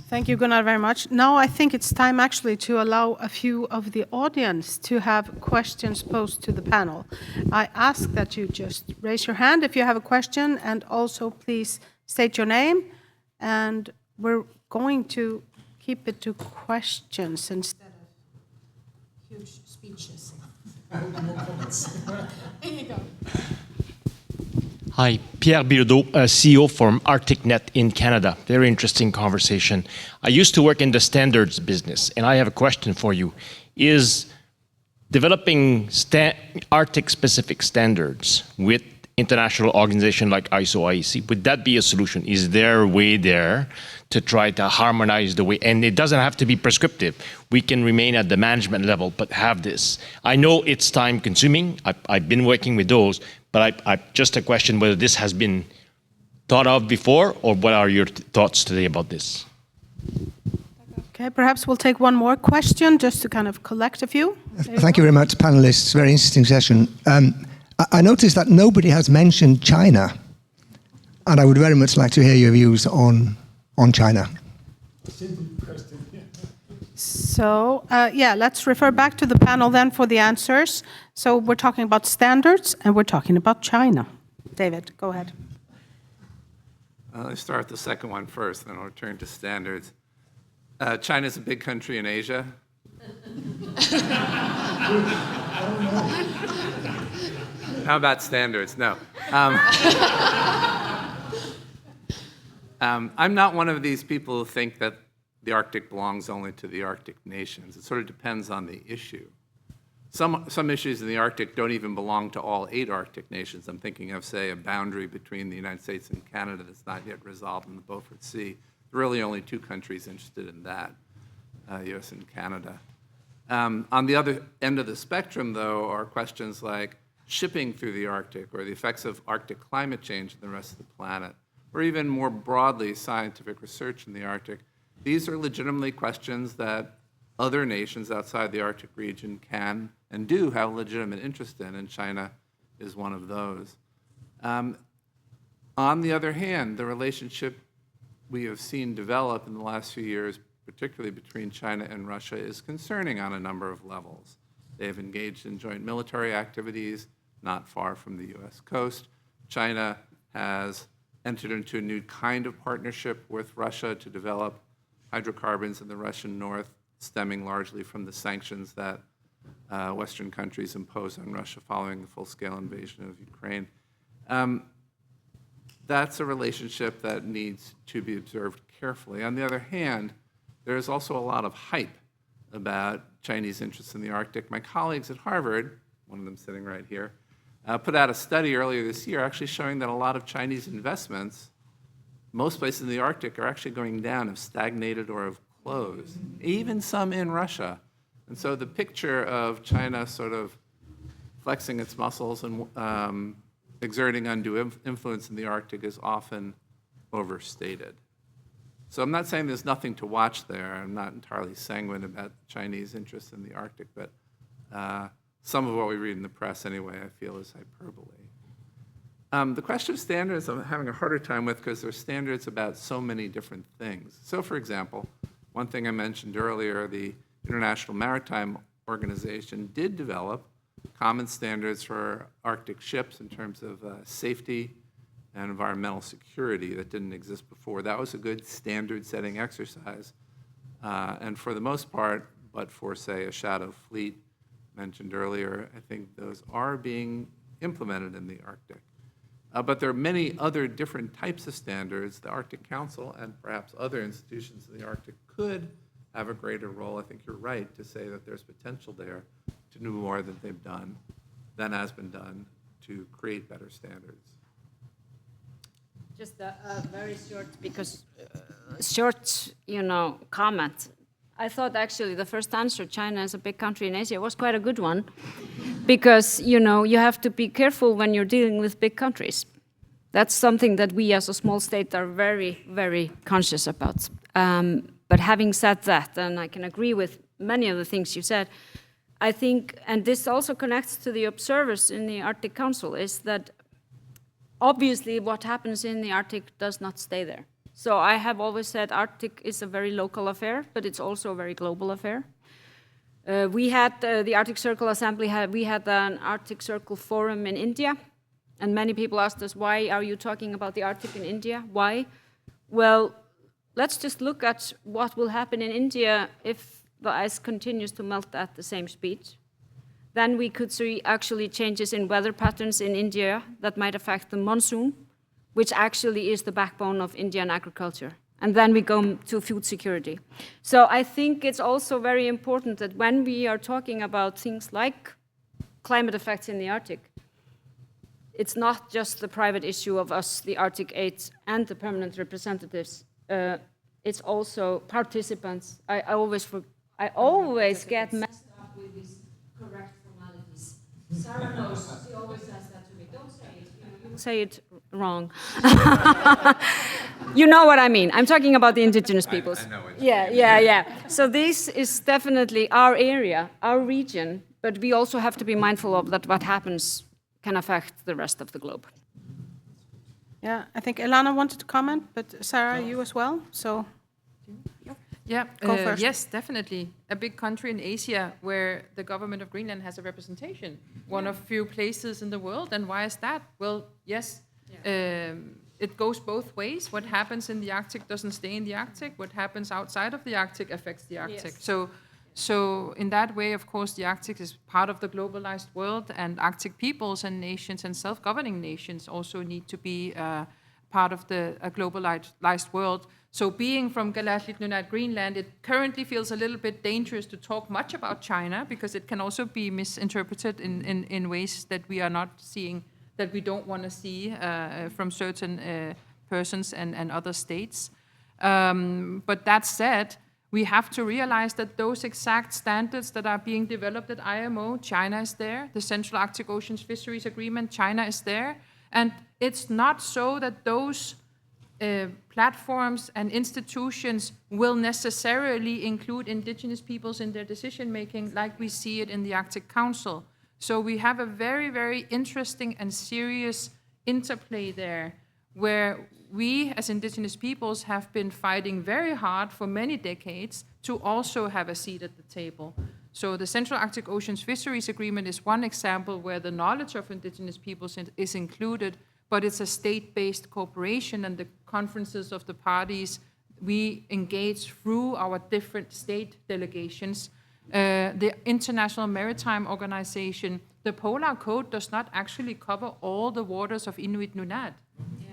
Thank you, Gunnar, very much. Now I think it's time actually to allow a few of the audience to have questions posed to the panel. I ask that you just raise your hand if you have a question, and also please state your name. And we're going to keep it to questions instead of huge speeches. Here you go. Hi, Pierre Birdot, CEO from ArcticNet in Canada. Very interesting conversation. I used to work in the standards business, and I have a question for you. Is developing Arctic-specific standards with international organizations like ISO, IEC, would that be a solution? Is there a way there to try to harmonize the way? And it doesn't have to be prescriptive. We can remain at the management level, but have this. I know it's time consuming. I've been working with those, but I just a question whether this has been thought of before, or what are your thoughts today about this? Okay, perhaps we'll take one more question just to kind of collect a few. Thank you very much, panelists. Very interesting session. I noticed that nobody has mentioned China, and I would very much like to hear your views on China. So, yeah, let's refer back to the panel then for the answers. So we're talking about standards, and we're talking about China. David, go ahead. Let's start with the second one first, then I'll return to standards. China's a big country in Asia. How about standards? No. I'm not one of these people who think that the Arctic belongs only to the Arctic nations. It sort of depends on the issue. Some issues in the Arctic don't even belong to all 8 Arctic nations. I'm thinking of, say, a boundary between the United States and Canada that's not yet resolved in the Beaufort Sea. There are really only 2 countries interested in that, US and Canada. On the other end of the spectrum, though, are questions like, shipping through the Arctic or the effects of Arctic climate change in the rest of the planet, or even more broadly, scientific research in the Arctic. These are legitimately questions that other nations outside the Arctic region can and do have legitimate interest in, and China is one of those. On the other hand, the relationship we have seen develop in the last few years, particularly between China and Russia, is concerning on a number of levels. They have engaged in joint military activities not far from the US coast. China has entered into a new kind of partnership with Russia to develop hydrocarbons in the Russian north, stemming largely from the sanctions that Western countries imposed on Russia following the full-scale invasion of Ukraine. That's a relationship that needs to be observed carefully. On the other hand, there is also a lot of hype about Chinese interests in the Arctic. My colleagues at Harvard, one of them sitting right here, put out a study earlier this year actually showing that a lot of Chinese investments, most places in the Arctic, are actually going down, have stagnated or have closed, even some in Russia. And so the picture of China sort of flexing its muscles and exerting undue influence in the Arctic is often overstated. So I'm not saying there's nothing to watch there. I'm not entirely sanguine about Chinese interest in the Arctic, but some of what we read in the press anyway, I feel is hyperbole. The question of standards I'm having a harder time with because there are standards about so many different things. So for example, one thing I mentioned earlier, the International Maritime Organization did develop common standards for Arctic ships in terms of safety and environmental security that didn't exist before. That was a good standard-setting exercise. And for the most part, but for, say, a shadow fleet mentioned earlier, I think those are being implemented in the Arctic. But there are many other different types of standards. The Arctic Council and perhaps other institutions in the Arctic could have a greater role. I think you're right to say that there's potential there to do more than they've done, than has been done, to create better standards. Just a very short, comment. I thought actually the first answer, China is a big country in Asia, was quite a good one, because you have to be careful when you're dealing with big countries. That's something that we as a small state are very, very conscious about. But having said that, and I can agree with many of the things you said, I think, and this also connects to the observers in the Arctic Council, is that obviously what happens in the Arctic does not stay there. So I have always said Arctic is a very local affair, but it's also a very global affair. We had the Arctic Circle Assembly, we had an Arctic Circle Forum in India, and many people asked us, why are you talking about the Arctic in India? Why? Well, let's just look at what will happen in India if the ice continues to melt at the same speed. Then we could see actually changes in weather patterns in India that might affect the monsoon, which actually is the backbone of Indian agriculture. And then we go to food security. So I think it's also very important that when we are talking about things like climate effects in the Arctic, it's not just the private issue of us, the Arctic 8 and the permanent representatives. It's also participants. I always get messed up with these correct formalities. Sara knows, she always says that to me. Don't say it, you say it wrong. You know what I mean. I'm talking about the indigenous peoples. I know what you mean. Yeah. So this is definitely our area, our region, but we also have to be mindful of that what happens can affect the rest of the globe. Yeah, I think Elana wanted to comment, but Sara, you as well, so. Yeah, Go first. yes, definitely. A big country in Asia where the government of Greenland has a representation. One of few places in the world. And why is that? Well, yes, it goes both ways. What happens in the Arctic doesn't stay in the Arctic. What happens outside of the Arctic affects the Arctic. Yes. So in that way, of course, the Arctic is part of the globalized world, and Arctic peoples and nations and self-governing nations also need to be part of the globalized world. So being from Galaslit Nunat, Greenland, it currently feels a little bit dangerous to talk much about China because it can also be misinterpreted in ways that we are not seeing, that we don't want to see from certain persons and other states. But that said, We have to realize that those exact standards that are being developed at IMO, China is there. The Central Arctic Oceans Fisheries Agreement, China is there. And it's not so that those platforms and institutions will necessarily include indigenous peoples in their decision making like we see it in the Arctic Council. So we have a very, very interesting and serious interplay there where we as indigenous peoples have been fighting very hard for many decades to also have a seat at the table. So the Central Arctic Oceans Fisheries Agreement is one example where the knowledge of indigenous peoples is included, but it's a state-based cooperation, and the conferences of the parties, we engage through our different state delegations. The International Maritime Organization, the Polar Code does not actually cover all the waters of Inuit Nunat.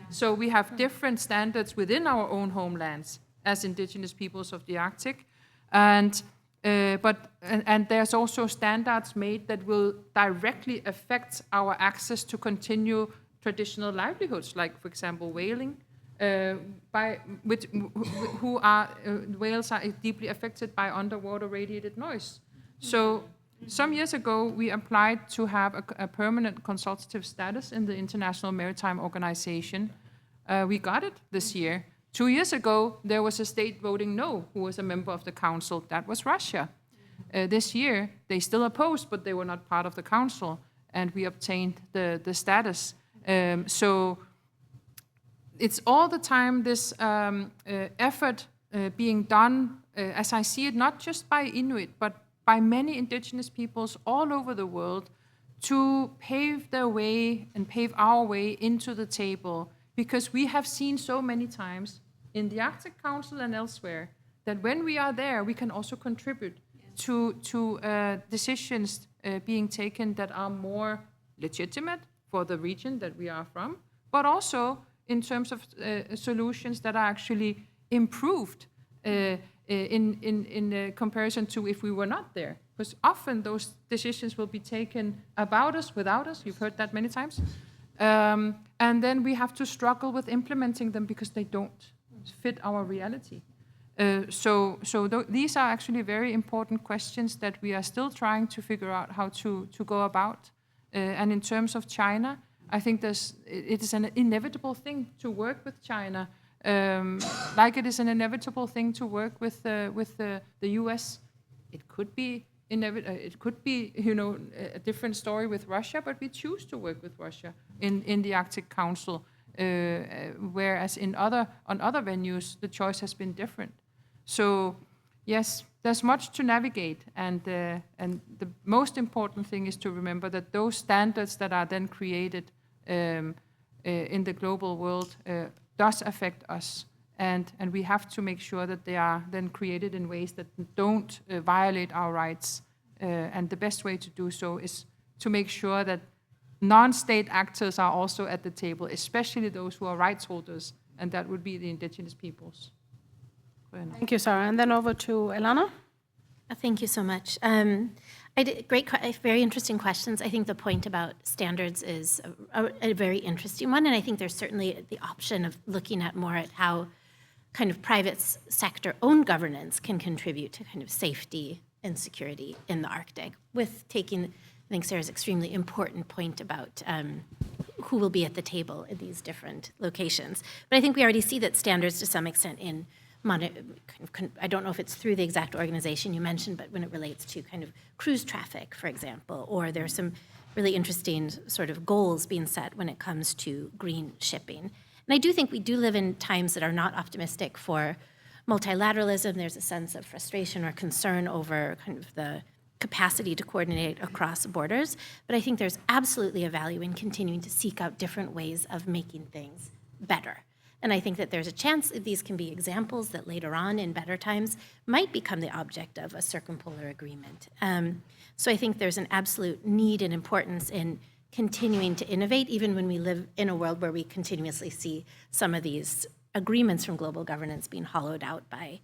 So we have different standards within our own homelands as indigenous peoples of the Arctic, and there's also standards made that will directly affect our access to continue traditional livelihoods, like, for example, whaling. Whales are deeply affected by underwater radiated noise. So some years ago, we applied to have a permanent consultative status in the International Maritime Organization. We got it this year. 2 years ago, there was a state voting no, who was a member of the council. That was Russia. This year, they still opposed, but they were not part of the council, and we obtained the status. So it's all the time this effort being done, as I see it, not just by Inuit, but by many indigenous peoples all over the world to pave their way and pave our way into the table. Because we have seen so many times in the Arctic Council and elsewhere that when we are there, we can also contribute to decisions being taken that are more legitimate for the region that we are from, but also in terms of solutions that are actually improved in comparison to if we were not there. Because often those decisions will be taken about us, without us. You've heard that many times. And then we have to struggle with implementing them because they don't fit our reality. These are actually very important questions that we are still trying to figure out how to go about. And in terms of China, I think it is an inevitable thing to work with China, like it is an inevitable thing to work with the U.S. It could be a different story with Russia, but we choose to work with Russia in the Arctic Council, whereas on other venues the choice has been different. So yes, there's much to navigate, and the most important thing is to remember that those standards that are then created in the global world does affect us, and we have to make sure that they are then created in ways that don't violate our rights. And the best way to do so is to make sure that non-state actors are also at the table, especially those who are rights holders, and that would be the indigenous peoples. Thank you, Sara. And then over to Elana. Thank you so much. Very interesting questions. I think the point about standards is a very interesting one, and I think there's certainly the option of looking at more at how kind of private sector owned governance can contribute to kind of safety and security in the Arctic, with taking, I think, Sarah's extremely important point about who will be at the table in these different locations. But I think we already see that standards to some extent in I don't know if it's through the exact organization you mentioned, but when it relates to kind of cruise traffic, for example, or there's some really interesting sort of goals being set when it comes to green shipping. And I do think we do live in times that are not optimistic for multilateralism. There's a sense of frustration or concern over kind of the capacity to coordinate across borders. But I think there's absolutely a value in continuing to seek out different ways of making things better. And I think that there's a chance that these can be examples that later on in better times might become the object of a circumpolar agreement. So I think there's an absolute need and importance in continuing to innovate, even when we live in a world where we continuously see some of these agreements from global governance being hollowed out by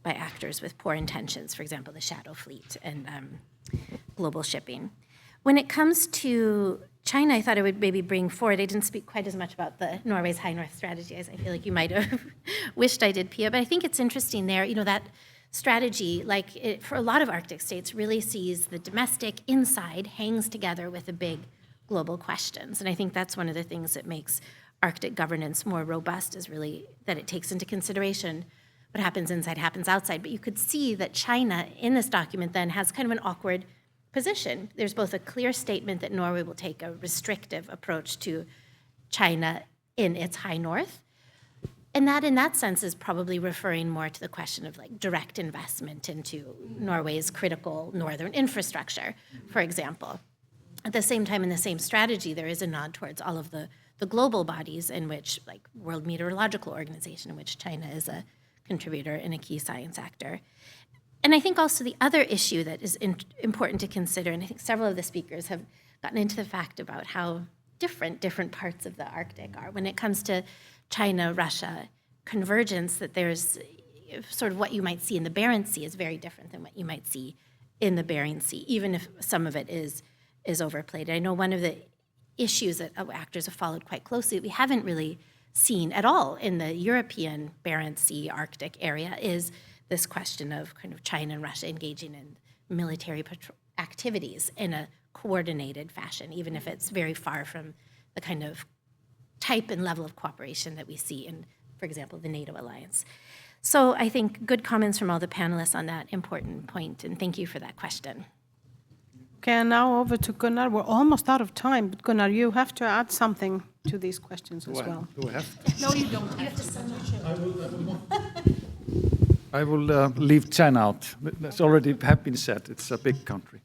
actors with poor intentions, for example, the shadow fleet and global shipping. When it comes to China, I thought I would maybe bring forward, I didn't speak quite as much about the Norway's High North strategy as I feel like you might have wished I did, Pia, but I think it's interesting there, that strategy, for a lot of Arctic states, really sees the domestic inside hangs together with the big global questions. And I think that's one of the things that makes Arctic governance more robust, is really that it takes into consideration what happens inside happens outside. But you could see that China in this document then has kind of an awkward position. There's both a clear statement that Norway will take a restrictive approach to China in its high north. And that, in that sense, is probably referring more to the question of direct investment into Norway's critical northern infrastructure, for example. At the same time, in the same strategy, there is a nod towards all of the global bodies in which, World Meteorological Organization, in which China is a contributor and a key science actor. And I think also the other issue that is important to consider, and I think several of the speakers have gotten into the fact about how different parts of the Arctic are. When it comes to China, Russia, convergence, that there's sort of what you might see in the Barents Sea is very different than what you might see in the Bering Sea, even if some of it is overplayed. I know one of the issues that actors have followed quite closely that we haven't really seen at all in the European Barents Sea Arctic area is this question of kind of China and Russia engaging in military activities in a coordinated fashion, even if it's very far from the kind of type and level of cooperation that we see in, for example, the NATO alliance. So I think good comments from all the panelists on that important point, and thank you for that question. Okay, and now over to Gunnar. We're almost out of time, but Gunnar, you have to add something to these questions as well. Do I have to? No, you don't. You have to send I will leave China out. That's already have been said. It's a big country.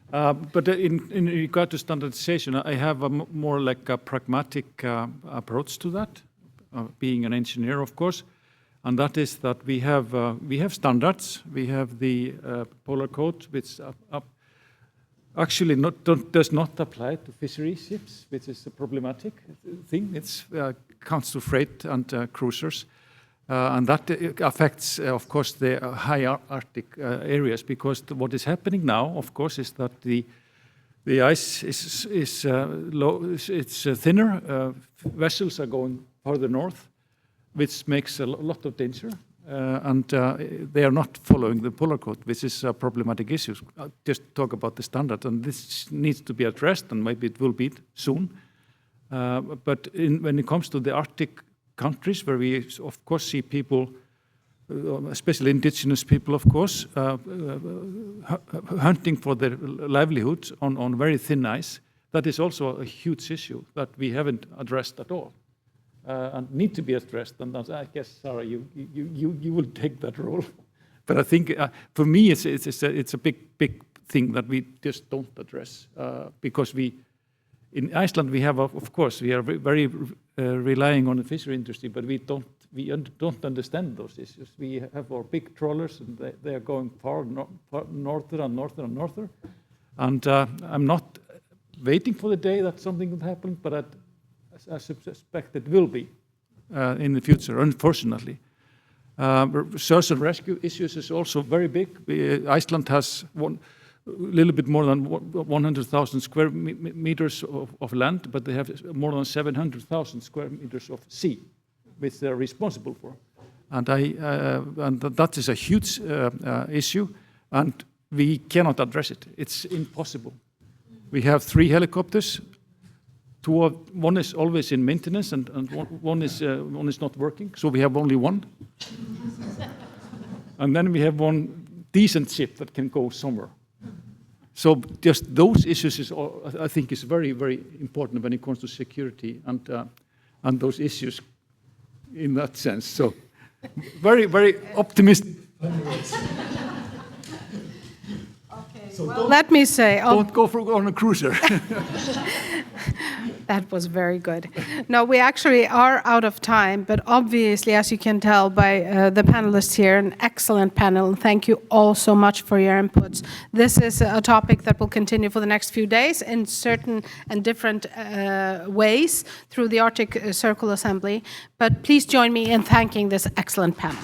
But in regard to standardization, I have a more like a pragmatic approach to that, being an engineer, of course. And that is that we have standards. We have the Polar Code, which actually does not apply to fishery ships, which is a problematic thing. It counts to freight and cruisers. And that affects, of course, the high Arctic areas, because what is happening now, of course, is that the ice is low, it's thinner. Vessels are going further north, which makes a lot of danger. And they are not following the Polar Code, which is a problematic issue. I'll just talk about the standard, and this needs to be addressed, and maybe it will be soon. But when it comes to the Arctic countries, where we, of course, see people, especially indigenous people, of course, hunting for their livelihoods on very thin ice, that is also a huge issue that we haven't addressed at all. And need to be addressed, and I guess, Sara, you will take that role. But I think for me, it's a big thing that we just don't address, because in Iceland we have, of course, we are very relying on the fishery industry, but we don't understand those issues. We have our big trawlers, and they are going far norther and norther and norther. And I'm not waiting for the day that something will happen, but I suspect it will be in the future, unfortunately. Search and rescue issues is also very big. Iceland has a little bit more than 100,000 square meters of land, but they have more than 700,000 square meters of sea, which they're responsible for. And that is a huge issue, and we cannot address it. It's impossible. We have 3 helicopters. One is always in maintenance, and one is not working, so we have only one. And then we have one decent ship that can go somewhere. So just those issues I think is very, very important when it comes to security and those issues in that sense. So very, very optimistic. So well, let me say, don't go on a cruiser. That was very good. No, we actually are out of time, but obviously, as you can tell by the panelists here, an excellent panel. Thank you all so much for your inputs. This is a topic that will continue for the next few days in certain and different ways through the Arctic Circle Assembly. But please join me in thanking this excellent panel.